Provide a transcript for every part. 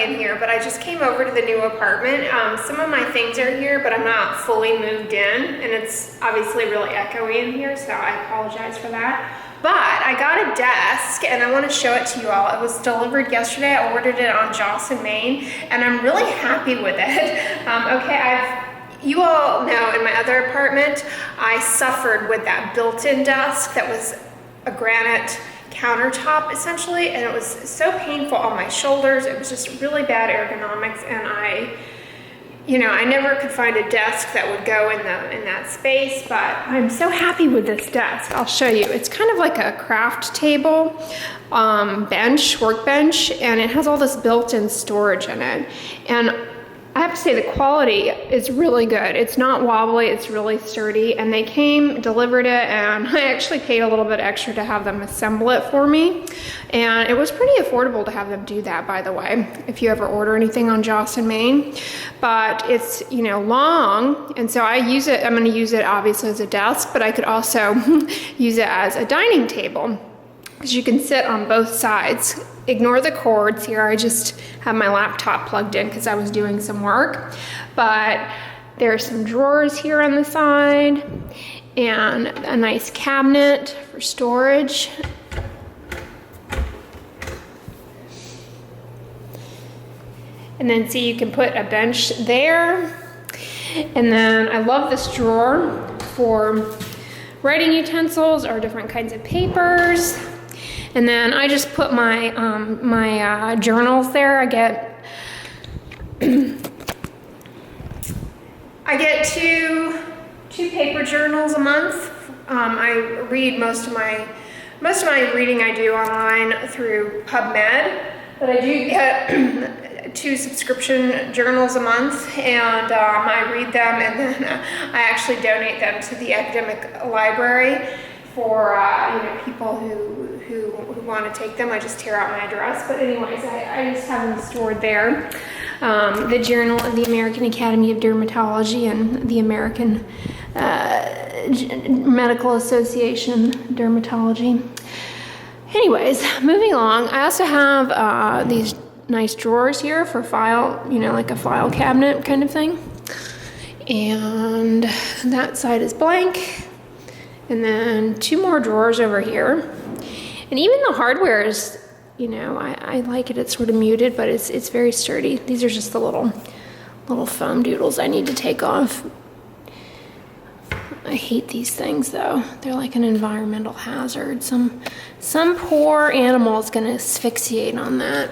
echoey in here, but I just came over to the new apartment. Some of my things are here, but I'm not fully moved in, and it's obviously really echoey in here, so I apologize for that. But I got a desk, and I want to show it to you all. It was delivered yesterday. I ordered it on Jocelyn, Maine, and I'm really happy with it. You all know in my other apartment, I suffered with that built-in desk that was a granite countertop essentially, and it was so painful on my shoulders. It was just really bad ergonomics, and I never could find a desk that would go in that space, but I'm so happy with this desk. I'll show you. It's kind of like a craft table, workbench, and it has all this built-in storage in it. And I have to say the quality is really good. It's not wobbly, it's really sturdy, and they delivered it, and I actually paid a little bit extra to have them assemble it for me. And it was pretty affordable to have them do that, by the way, if you ever order anything on Jocelyn, Maine. But it's, long, and so I'm gonna use it obviously as a desk, but I could also use it as a dining table, because you can sit on both sides. Ignore the cords here. I just have my laptop plugged in because I was doing some work. But there's some drawers here on the side and a nice cabinet for storage. And then see, you can put a bench there. And then I love this drawer for writing utensils or different kinds of papers. And then I just put my journals there. I get two paper journals a month. I read most of my reading I do online through PubMed, but I do get 2 subscription journals a month, and I read them, and then I actually donate them to the academic library for people who want to take them. I just tear out my address, but anyways, I just have them stored there. The Journal of the American Academy of Dermatology and the American Medical Association Dermatology. Anyways, moving along, I also have these nice drawers here for file, like a file cabinet kind of thing. And that side is blank. And then 2 more drawers over here. And even the hardware is, I like it. It's sort of muted, but it's very sturdy. These are just the little foam doodles I need to take off. I hate these things though. They're like an environmental hazard. Some poor animal is gonna asphyxiate on that.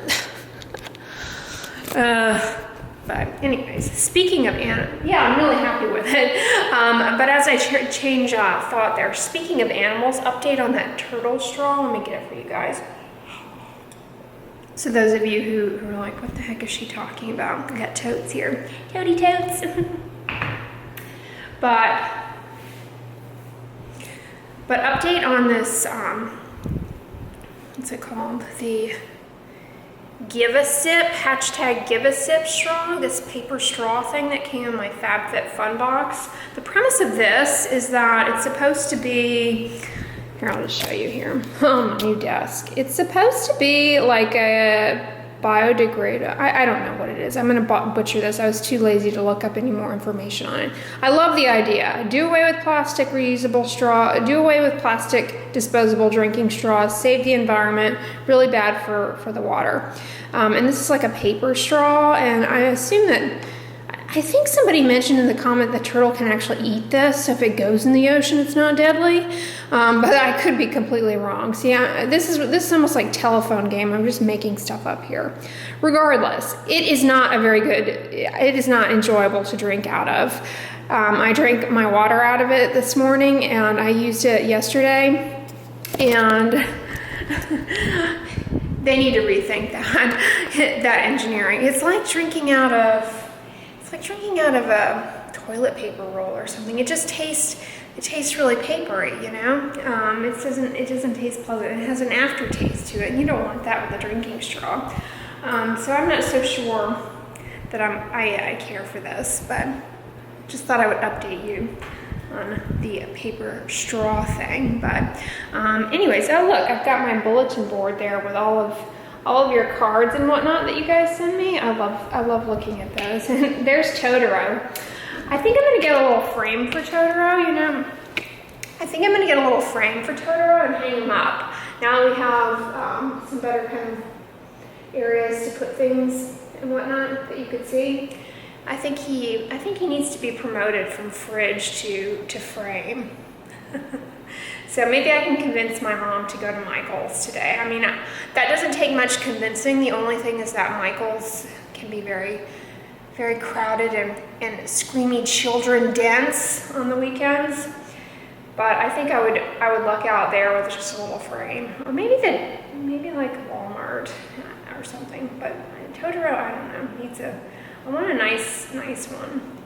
But anyways, speaking of animals, yeah, I'm really happy with it. But as I change thought there, speaking of animals, update on that turtle straw. Let me get it for you guys. So those of you who are like, what the heck is she talking about? We got Totes here. Toady Totes. But update on this, what's it called? The Give a Sip, #Give a Sip straw, this paper straw thing that came in my FabFitFun box. The premise of this is that it's supposed to be, here, I'll just show you here, on my new desk. It's supposed to be like a biodegradable, I don't know what it is. I'm gonna butcher this. I was too lazy to look up any more information on it. I love the idea. Do away with plastic reusable straw, do away with plastic disposable drinking straws, save the environment, really bad for the water. And this is like a paper straw, and I think somebody mentioned in the comment that turtle can actually eat this, so if it goes in the ocean, it's not deadly. But I could be completely wrong. See, this is almost like telephone game. I'm just making stuff up here. Regardless, it is not enjoyable to drink out of. I drank my water out of it this morning, and I used it yesterday, and they need to rethink that engineering. It's like drinking out of a toilet paper roll or something. It tastes really papery, It doesn't taste pleasant. It has an aftertaste to it, and you don't want that with a drinking straw. So I'm not so sure that I care for this, but just thought I would update you on the paper straw thing. But anyways, oh look, I've got my bulletin board there with all all of your cards and whatnot that you guys send me. I love looking at those. And there's Totoro. I think I'm gonna get a little frame for Totoro, you know. I think I'm gonna get a little frame for Totoro and hang him up. Now we have some better kind of areas to put things and whatnot that you could see. I think he needs to be promoted from fridge to frame. So maybe I can convince my mom to go to Michael's today. I mean, that doesn't take much convincing. The only thing is that Michael's can be very, very crowded and screamy children dense on the weekends. But I think I would luck out there with just a little frame, or maybe like Walmart or something. But Totoro, I don't know. I want a nice one.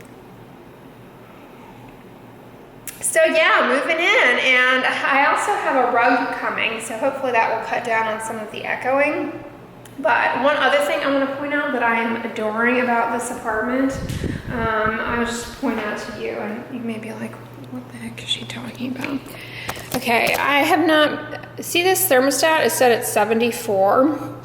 So yeah, moving in, and I also have a rug coming, so hopefully that will cut down on some of the echoing. But one other thing I want to point out that I am adoring about this apartment, I'll just point out to you, and you may be like, what the heck is she talking about? Okay, I have not, see this thermostat is set at 74.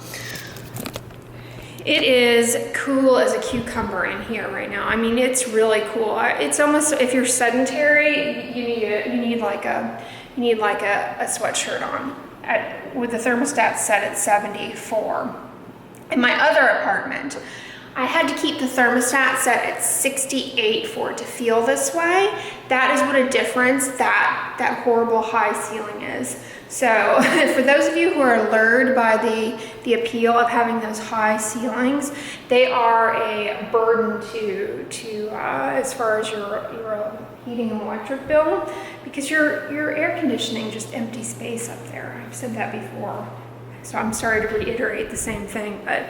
It is cool as a cucumber in here right now. I mean, it's really cool. It's almost, if you're sedentary, you need like a sweatshirt on with the thermostat set at 74. In my other apartment, I had to keep the thermostat set at 68 for it to feel this way. That is what a difference that horrible high ceiling is. So for those of you who are lured by the appeal of having those high ceilings, they are a burden to as far as your heating and electric bill, because your air conditioning just empty space up there. I've said that before, so I'm sorry to reiterate the same thing, but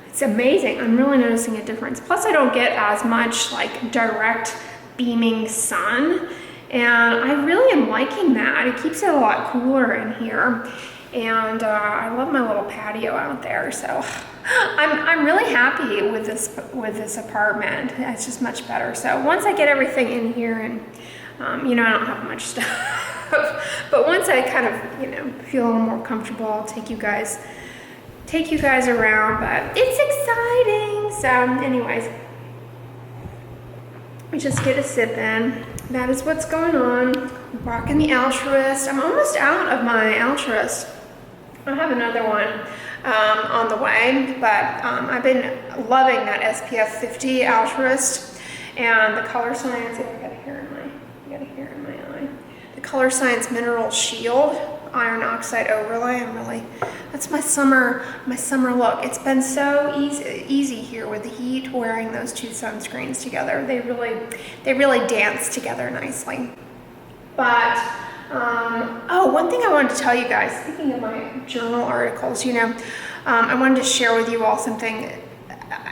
it's amazing. I'm really noticing a difference. Plus I don't get as much like direct beaming sun. And I really am liking that. It keeps it a lot cooler in here. And I love my little patio out there. So I'm really happy with this apartment. It's just much better. So once I get everything in here, and you know, I don't have much stuff, but once I kind of, you know, feel a little more comfortable, I'll take you guys around. But it's exciting. So anyways, we just get a sip in. That is what's going on. Rocking the Altruist. I'm almost out of my Altruist. I have another one on the way, but I've been loving that SPF 50 Altruist, and the Color Science. I got a hair in my eye. The Color Science Mineral Shield Iron Oxide Overlay. That's my summer look. It's been so easy here with the heat, wearing those two sunscreens together. They really dance together nicely. But one thing I wanted to tell you guys, speaking of my journal articles, you know, I wanted to share with you all something.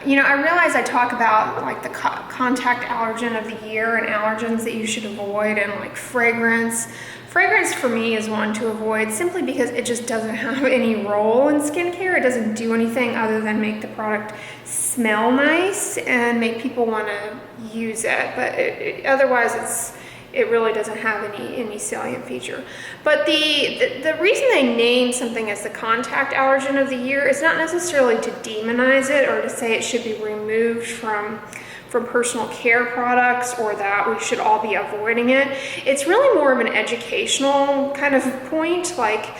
You know, I realize I talk about like the contact allergen of the year and allergens that you should avoid, and like fragrance. Fragrance for me is one to avoid, simply because it just doesn't have any role in skincare. It doesn't do anything other than make the product smell nice and make people want to use it. But otherwise, it really doesn't have any salient feature. But the reason they name something as the contact allergen of the year is not necessarily to demonize it or to say it should be removed from personal care products, or that we should all be avoiding it. It's really more of an educational kind of point. Like,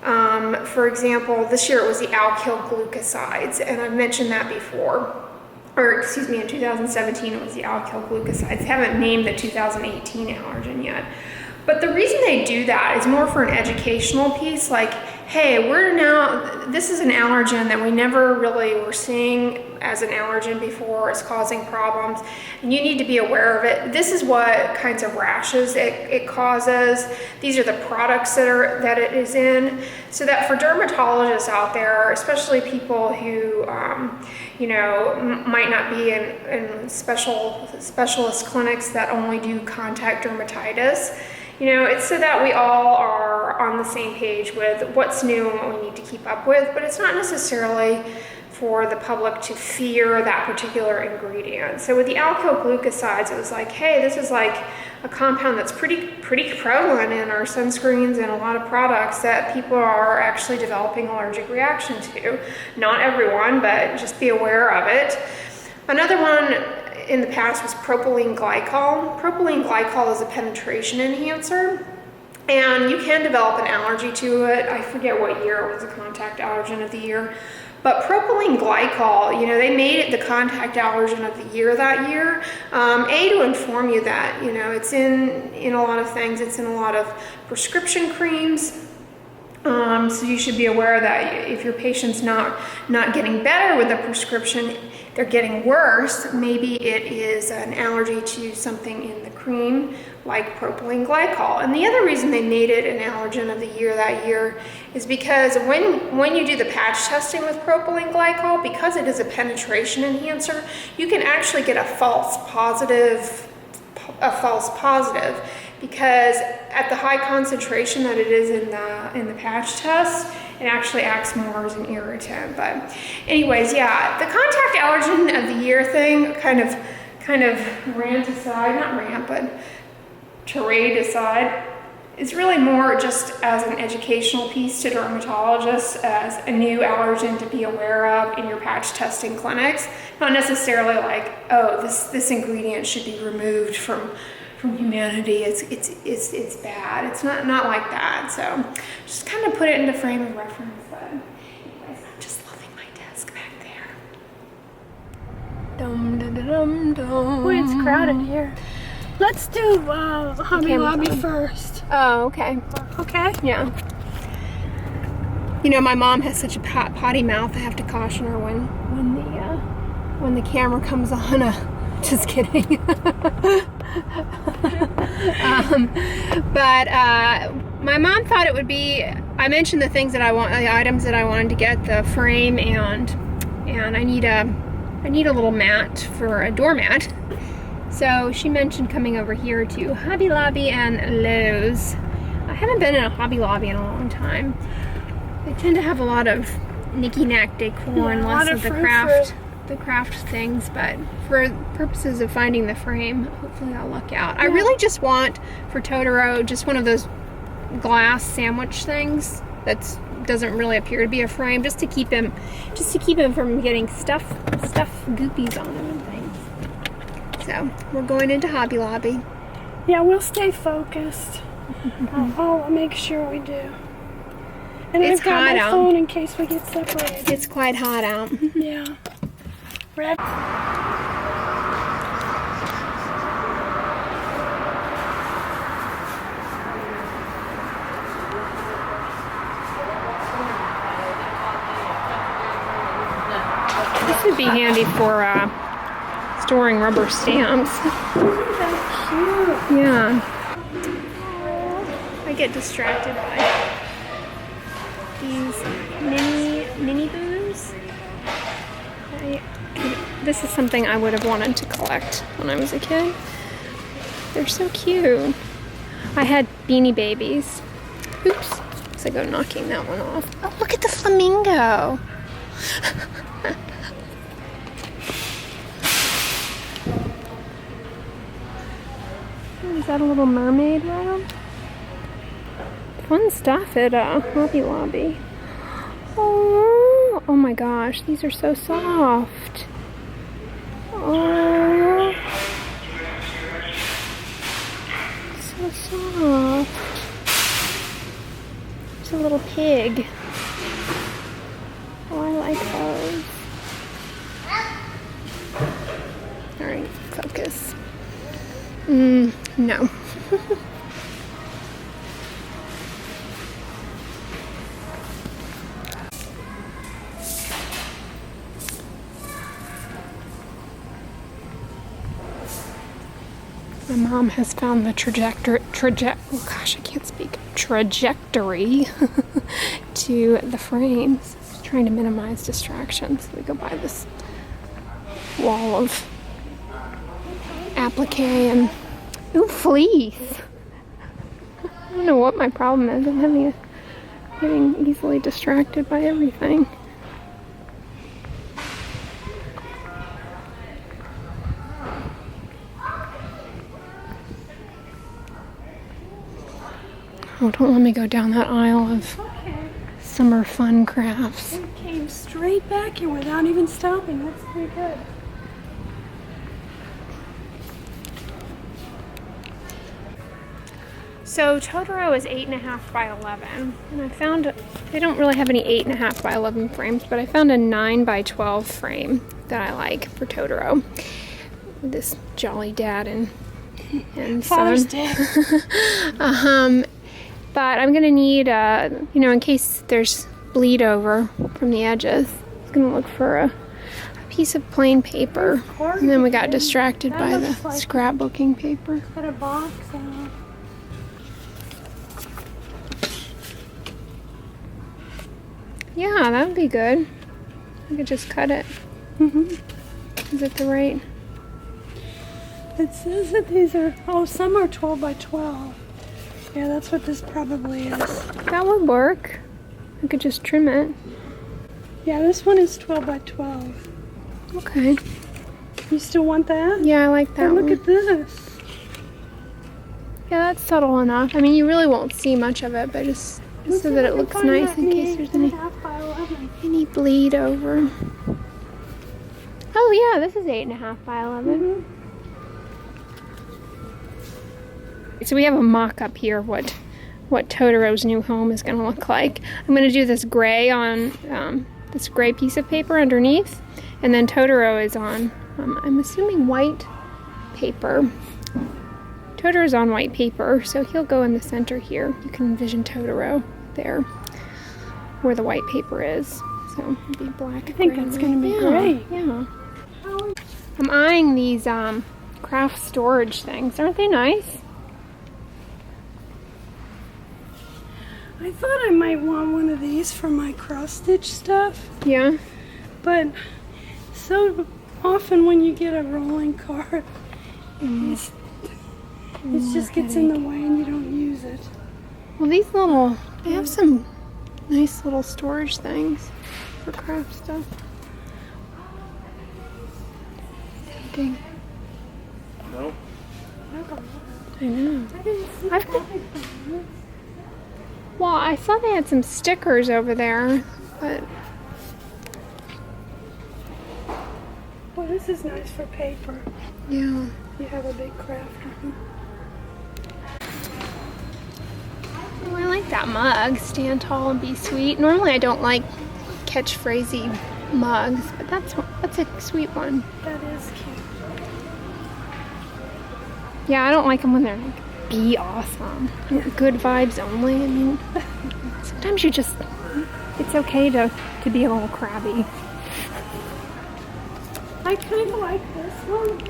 for example, this year it was the alkyl glucosides, and I've mentioned that before. Or excuse me, in 2017 it was the alkyl glucosides. They haven't named the 2018 allergen yet. But the reason they do that is more for an educational piece, like, hey, this is an allergen that we never really were seeing as an allergen before. It's causing problems, and you need to be aware of it. This is what kinds of rashes it causes. These are the products that it is in, so that for dermatologists out there, especially people who you know, might not be in specialist clinics that only do contact dermatitis, you know, it's so that we all are on the same page with what's new and what we need to keep up with. But it's not necessarily for the public to fear that particular ingredient. So with the alkyl glucosides, it was like, hey, this is like a compound that's pretty prevalent in our sunscreens and a lot of products that people are actually developing allergic reaction to. Not everyone, but just be aware of it. Another one in the past was propylene glycol. Propylene glycol is a penetration enhancer, and you can develop an allergy to it. I forget what year it was a contact allergen of the year. But propylene glycol, you know, they made it the contact allergen of the year that year. To inform you that, you know, it's in a lot of things. It's in a lot of prescription creams. So you should be aware that if your patient's not getting better with the prescription, they're getting worse, maybe it is an allergy to something in the cream like propylene glycol. And the other reason they made it an allergen of the year that year is because when you do the patch testing with propylene glycol, because it is a penetration enhancer, you can actually get a false positive, because at the high concentration that it is in the patch test, it actually acts more as an irritant. But anyways, yeah, the contact allergen of the year thing kind of rant aside, not rant, but tirade aside, is really more just as an educational piece to dermatologists as a new allergen to be aware of in your patch testing clinics. Not necessarily like, oh, this ingredient should be removed from humanity. It's bad. It's not like that. So just kind of put it into frame of reference. But anyways, I'm just loving my desk back there. Dum dum dum dum. Boy, it's crowded here. Let's do Hobby Lobby first. Oh, okay. Okay. Yeah. You know, my mom has such a potty mouth. I have to caution her when the camera comes on. Just kidding. But my mom thought it would be. I mentioned the things that I want, the items that I wanted to get, the frame, and I need a little mat for a doormat. So she mentioned coming over here to Hobby Lobby and Lowe's. I haven't been in a Hobby Lobby in a long time. They tend to have a lot of knicky-knack decor and less of the craft things, but for purposes of finding the frame, hopefully I'll luck out. Yeah. I really just want for Totoro just one of those glass sandwich things that doesn't really appear to be a frame, just to keep him from getting stuff goopies on him and things. So we're going into Hobby Lobby. Yeah, we'll stay focused. I'll make sure we do. And it's I've got hot my out. phone in case we get separated. It's quite hot out. Yeah. Red. This would be handy for storing rubber stamps. Isn't that cute? Yeah. I get distracted by these mini boos. This is something I would have wanted to collect when I was a kid. They're so cute. I had Beanie Babies. Oops. Looks like I'm knocking that one off. Oh, look at the flamingo. Is that a little mermaid round? Fun stuff at Hobby Lobby. Oh my gosh, these are so soft. Oh, so soft. It's a little pig. Oh, I like those. Alright, focus. No. My mom has found the trajectory to the frames. Just trying to minimize distractions. We go by this wall of applique and fleece. I don't know what my problem is. I'm getting easily distracted by everything. Oh, don't let me go down that aisle of Okay. summer fun crafts. We came straight back here without even stopping. That's pretty good. So Totoro is 8.5 by 11, and I found they don't really have any 8.5 by 11 frames, but I found a 9 by 12 frame that I like for Totoro. This jolly dad and Father's son. Day. But I'm gonna need, you know, in case there's bleed over from the edges, I'm gonna look for a piece of plain paper. And then we got distracted by the scrapbooking paper. Got a box out. Yeah, that would be good. I could just cut it. Is it the right? It says that these are, oh, some are 12 by 12. Yeah, that's what this probably is. That would work. I could just trim it. Yeah, this one is 12 by 12. Okay. You still want that? Yeah, I like that Oh, look one. at this. Yeah, that's subtle enough. I mean, you really won't see much of it, but just so that it looks nice in case there's any bleed over. Oh yeah, this is 8.5 by 11. So we have a mock-up here of what Totoro's new home is going to look like. I'm going to do this gray on this gray piece of paper underneath, and then Totoro is on, I'm assuming, white paper. Totoro's on white paper, so he'll go in the center here. You can envision Totoro there, where the white paper is. So it'll be black. I think that's going to be great. Yeah. I'm eyeing these craft storage things. Aren't they nice? I thought I might want one of these for my cross-stitch stuff, Yeah. but so often when you get a rolling cart, it just gets in the way and you don't use it. Well, these little, they have some nice little storage things for craft stuff. Tempting. No. I know. I didn't see I've got, well, I saw they had some stickers over there, but well, this is nice for paper. yeah. You have a big craft room. Oh, I like that mug. Stand tall and be sweet. Normally I don't like catchphrasey mugs, but that's a sweet one. That is cute. Yeah, I don't like them when they're like, be awesome. Good vibes only. I mean, sometimes you just, it's okay to be a little crabby. I kind of like this one.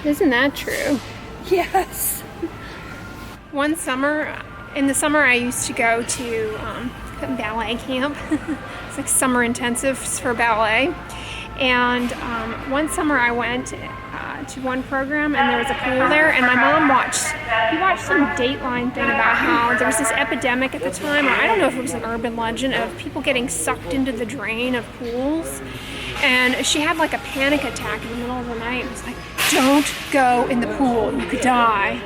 Isn't that true? Yes. One summer, in the summer I used to go to ballet camp. It's like summer intensives for ballet. And one summer I went to one program and there was a pool there, and my mom watched some Dateline thing about how there was this epidemic at the time, or I don't know if it was an urban legend, of people getting sucked into the drain of pools. And she had like a panic attack in the middle of the night. It was like, don't go in the pool, you could die.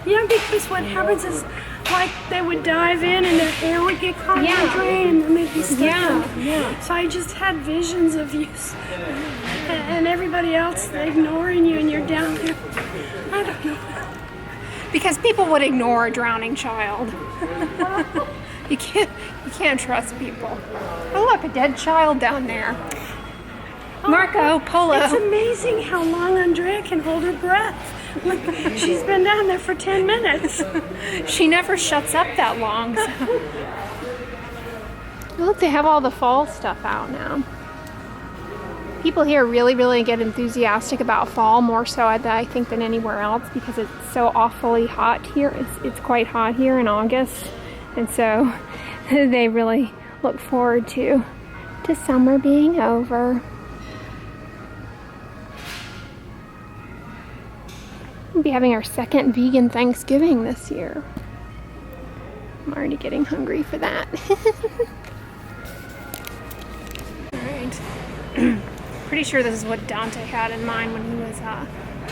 Yeah, because what happens is, like, they would dive in and their hair would get caught in the drain and then they'd be stuck. Yeah. So I just had visions of you and everybody else ignoring you, and you're down there. I don't know. Because people would ignore a drowning child. You can't trust people. Oh look, a dead child down there. Marco Polo. It's amazing how long Andrea can hold her breath. Like, she's been down there for 10 minutes. She never shuts up that long. So. Look, they have all the fall stuff out now. People here really get enthusiastic about fall, more so I think than anywhere else, because it's so awfully hot here. It's quite hot here in August, and so they really look forward to summer being over. We'll be having our second vegan Thanksgiving this year. I'm already getting hungry for that. Alright. Pretty sure this is what Dante had in mind when he was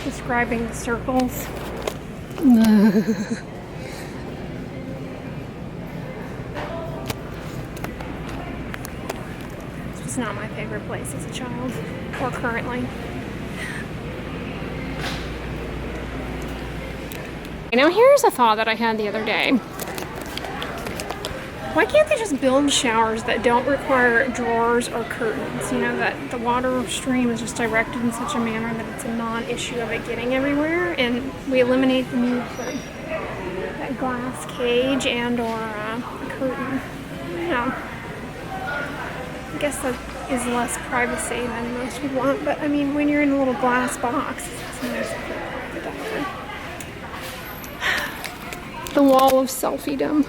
describing the circles. was not my favorite place as a child, or currently. Now here's a thought that I had the other day. Why can't they just build showers that don't require drawers or curtains? You know, that the water stream is just directed in such a manner that it's a non-issue of it getting everywhere, and we eliminate the need for that glass cage and or a curtain. Yeah. I guess that is less privacy than most would want, but I mean, when you're in a little glass box, it's nice to put it there. The wall of selfiedom.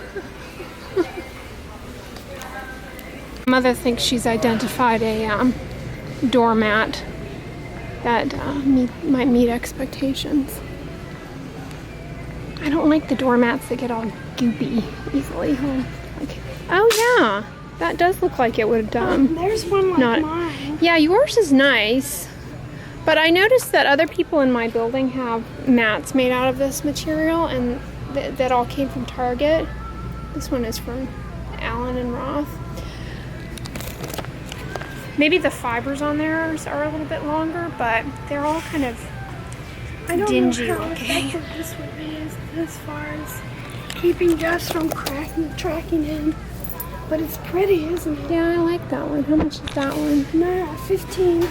Mother thinks she's identified a doormat that might meet expectations. I don't like the doormats that get all goopy easily. Oh yeah, that does look like it would. There's one like mine. Yeah, yours is nice. But I noticed that other people in my building have mats made out of this material, and that all came from Target. This one is from Allen and Roth. Maybe the fibers on theirs are a little bit longer, but they're all kind of dingy know how looking. effective this would be as far as keeping dust from tracking in. But it's pretty, isn't it? Yeah, I like that one. How much is that one? Nah, 15.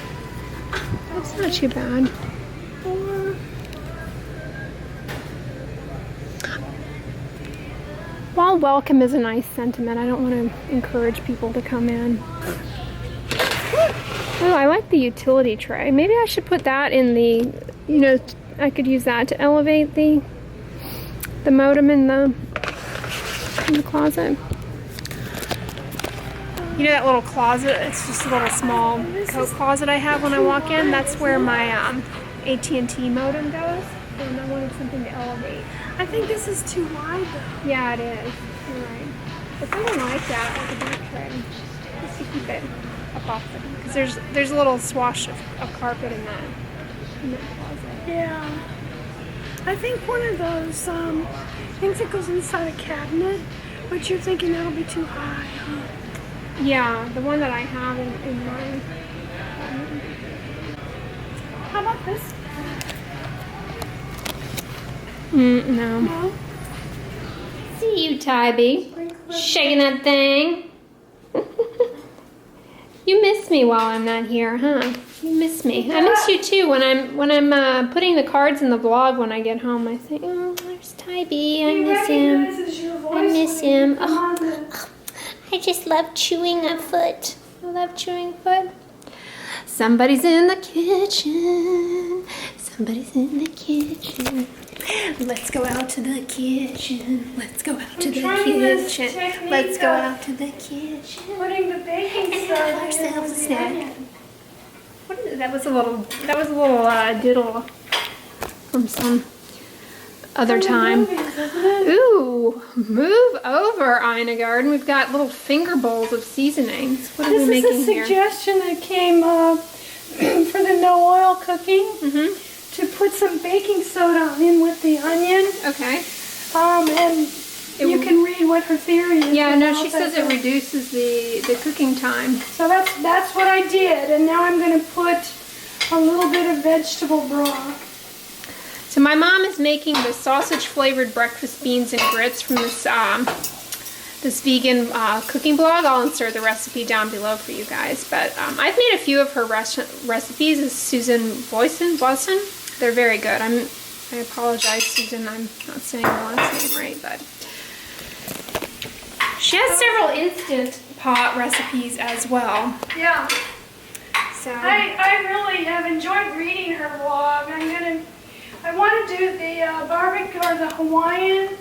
That's not too bad. Or While welcome is a nice sentiment, I don't want to encourage people to come in. Oh, I like the utility tray. Maybe I should put that in the, I could use that to elevate the modem in the closet. You know that little closet? It's just a little small coat closet I have when I walk in. That's where my AT&T modem goes. And I wanted something to elevate. I think this is too wide though. Yeah, it is. You're right. But something like that, like a boot tray, just to keep it up off the, because there's a little swash of carpet in that closet. Yeah. I think one of those things that goes inside a cabinet, but you're thinking that'll be too high, huh? Yeah, the one that I have in mine. How about this? No. No? See you, Tybee. Shaking that thing. You miss me while I'm not here, huh? You miss me. I miss you too. When I'm putting the cards in the vlog when I get home, I think, oh, there's Tybee. I miss him. I miss him. Oh, I just love chewing a foot. I love chewing foot. Somebody's in the kitchen. Somebody's in the kitchen. Let's go out to the kitchen. Let's go out to the kitchen. Let's go out to the kitchen. Putting the baking And soda have ourselves a in snack. What is it? That was a little diddle from some other time. Ooh, move over, Ina Garden. We've got little finger bowls of seasonings. What are we making This is a here? suggestion that came for the no oil cooking. Mm-hmm. To put some baking soda in with the onion. Okay. And you can read what her theory is. Yeah, no, she says it reduces the cooking time. So that's what I did, and now I'm going to put a little bit of vegetable broth. So my mom is making the sausage-flavored breakfast beans and grits from this vegan cooking blog. I'll insert the recipe down below for you guys. But I've made a few of her recipes. It's Susan Boyson. They're very good. I apologize, Susan. I'm not saying your last name right, but she has several Instant Pot recipes as well. Yeah. So I really have enjoyed reading her blog. I want to do the barbecue or the Hawaiian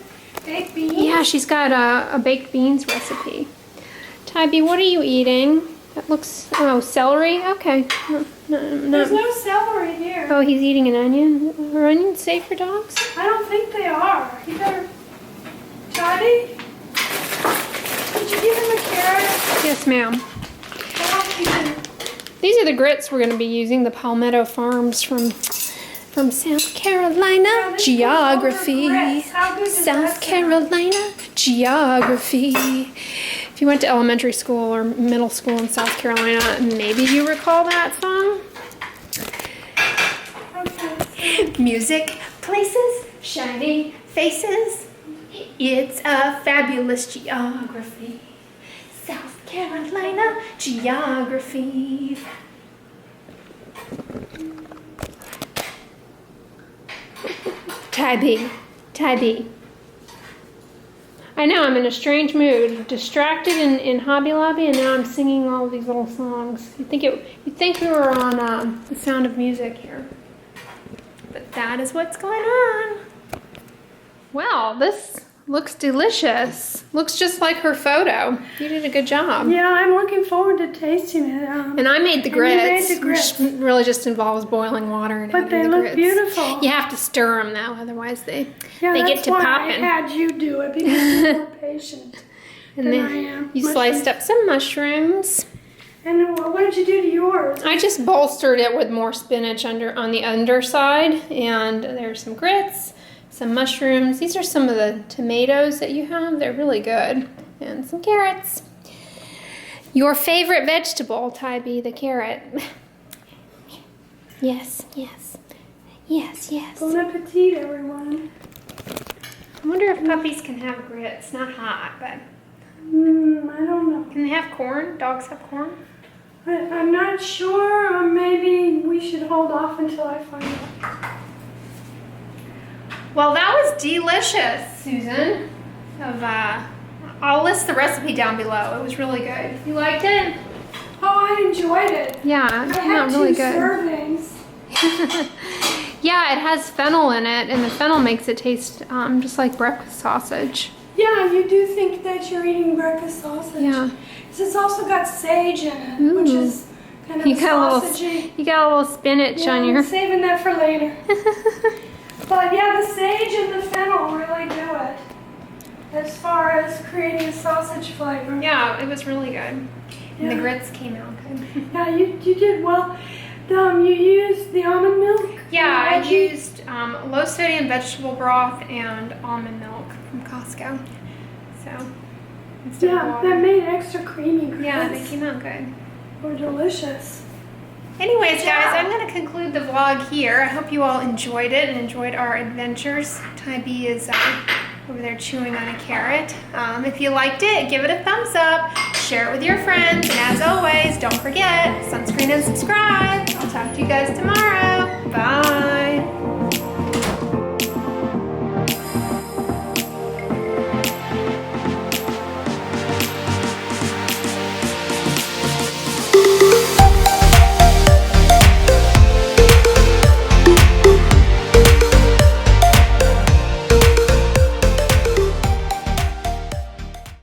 baked beans. yeah, she's got a baked beans recipe. Tybee, what are you eating? That looks, oh, celery? Okay. There's no celery here. Oh, he's eating an onion? Are onions safe for dogs? I don't think they are. You better... Toddy? Did you give him a carrot? Yes, ma'am. Well, These are the grits we're going to be using, the Palmetto Farms from South Carolina. Geography. How good does that South sound? Carolina. Geography. If you went to elementary school or middle school in South Carolina, maybe you recall that song. Music, places, shiny faces. It's a fabulous geography. South Carolina geography. Tabby. I know, I'm in a strange mood. Distracted in Hobby Lobby, and now I'm singing all of these little songs. You'd think we were on The Sound of Music here. But that is what's going on. Well, this looks delicious. Looks just like her photo. You did a good job. Yeah, I'm looking forward to tasting it. And I made the grits. You made the grits. Which really just involves boiling water and But adding they the look grits. beautiful. You have to stir them though, otherwise they Yeah, get that's to why popping. I had you do it, because you're more patient And than then I am. you sliced up some mushrooms. And what did you do to yours? I just bolstered it with more spinach on the underside, and there's some grits, some mushrooms. These are some of the tomatoes that you have. They're really good. And some carrots. Your favorite vegetable, Tybee, the carrot. Yes. Bon appetit, everyone. I wonder if puppies can have grits. Not hot, but I don't know. can they have corn? Dogs have corn? I'm not sure. Maybe we should hold off until I find out. Well, that was delicious, Susan. I'll list the recipe down below. It was really good. You liked it? Oh, I enjoyed it. Yeah, I it came had out really 2 good. servings. Yeah, it has fennel in it, and the fennel makes it taste just like breakfast sausage. Yeah, you do think that you're eating breakfast sausage. Yeah. 'Cause it's also got sage in it, which Ooh. is kind of You got sausagey. you got a little spinach Yeah, on I'm your. saving that for later. But yeah, the sage and the fennel really do it as far as creating a sausage flavor. Yeah, it was really good. And the Yeah. grits came out good. Yeah, you did well. You used the almond milk? Yeah, I Veggie? used low sodium vegetable broth and almond milk from Costco. So instead of Yeah, water. that made extra creamy grits. Yeah, they came out good. Were delicious. Anyways, Yeah. guys, I'm going to conclude the vlog here. I hope you all enjoyed it and enjoyed our adventures. Tybee is over there chewing on a carrot. If you liked it, give it a thumbs up. Share it with your friends. And as always, don't forget, sunscreen and subscribe. I'll talk to you guys tomorrow.